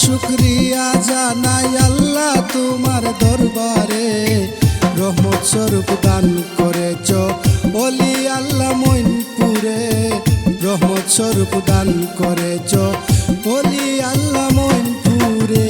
শুকরিয়া জানাই আল্লাহ তোমার দরবারে, রহমত স্বরূপ দান করেছ ওলি আল্লাহ মইনপুরে, রহমত স্বরূপ দান করেছ ওলি আল্লাহ মইনপুরে।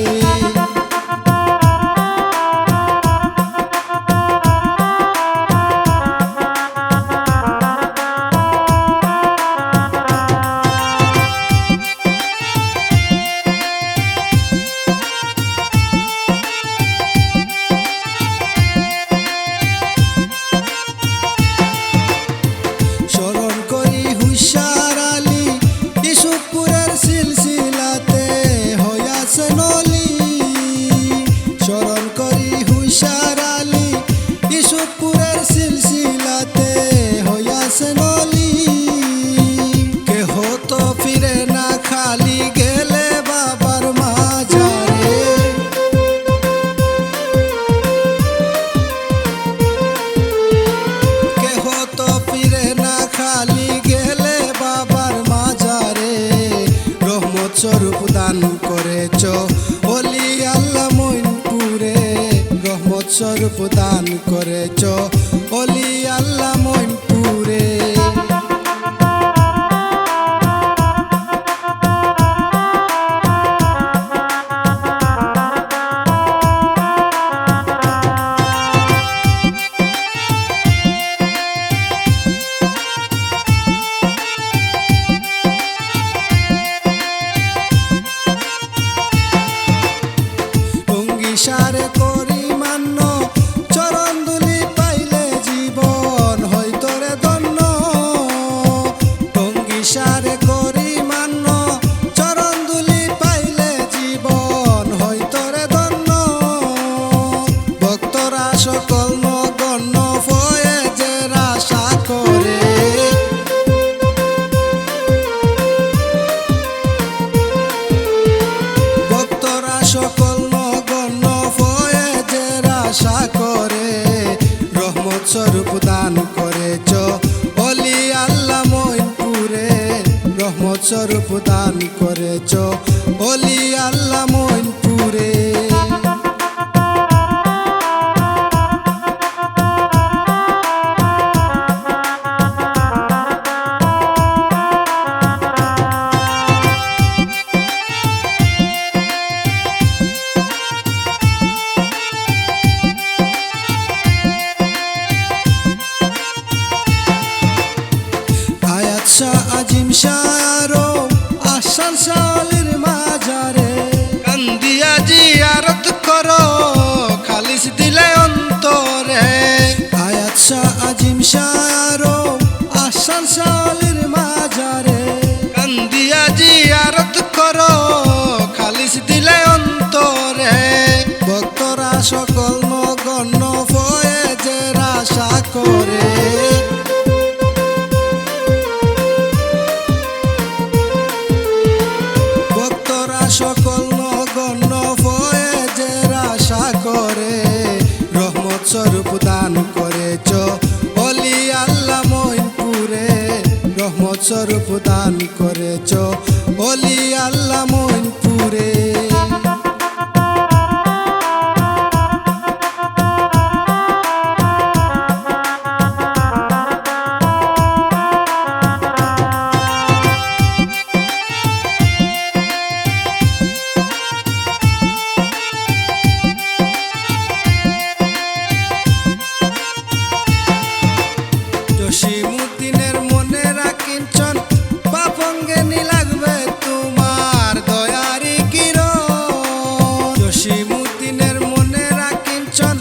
স্বরূপ দান করেছ ওলি আল্লাহ মইনপুরে, রহমত স্বরূপ দান করেছ ওলি আল্লাহ মইনপুরে। সারে করি মান্য চরণ দুলি পাইলে জীবন হয় তোরে ধন্য, টঙ্গি সারে করি মান্য চরণ দুলি পাইলে জীবন হয় তোরে ধন্য, ভক্তরা সকল নগণ্য ফয়েজের আশা করে, ভক্তরা সকল আশা করে, রহমত স্বরূপ দান করেছ ওলি আল্লাহ মইনপুরে, রহমত স্বরূপ দান করেছ ওলি আল্লাহ মইনপুরে। আজিম শাহরো আসান শালের মাজারে, কান্দিয়া জিয়ারত করো খালিস দিলে অন্তরে, আয়াত শাহ আজিম শাহরো আসান শালের মাজারে, কান্দিয়া জিয়ারত করো খালিস দিলে অন্তরে, ভক্তরা সকল নগণ্য ফয়েজের আশা করে, সকল নগণ্য ফয়েজের আশা করে, রহমত স্বরূপ দান করেছ ওলি আল্লাহ মইনপুরে, রহমত স্বরূপ দান করেছ ওলি আল্লাহ মইনপুরে। জসিমুদ্দিনের মনে রাখিনছন পাপঙ্গে নি লাগবে তোমার দয়ারি কিরণ, জসিমুদ্দিনের মনে রাখিনছন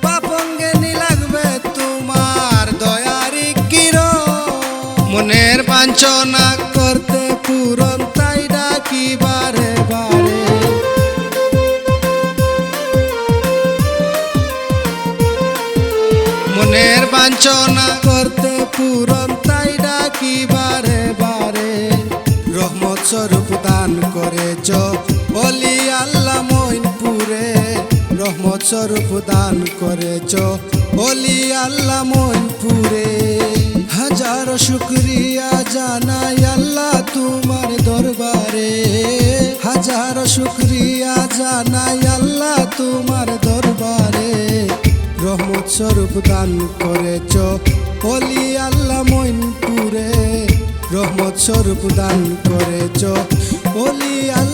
পাপঙ্গে নি লাগবে তোমার দয়ারি কিরণ, মনের বাঞ্ছনা করতে পূরণ তাই ডাকি বারে বারে, মনের বাঞ্ছনা করতে পূরণ তাই ডাকি বারে বারে, রহমত স্বরূপ দান করেছ ওলি আল্লাহ মইনপুরে, রহমত স্বরূপ দান করেছ ওলি আল্লাহ মইনপুরে। হাজার হাজার শুকরিয়া জানাই আল্লাহ তোমার দরবারে, হাজার শুকরিয়া জানাই আল্লাহ তোমার দরবারে। রহমত স্বরূপ দান করেছ ওলি আল্লাহ মইনপুরে, রহমত স্বরূপ দান করেছ ওলি আল্লাহ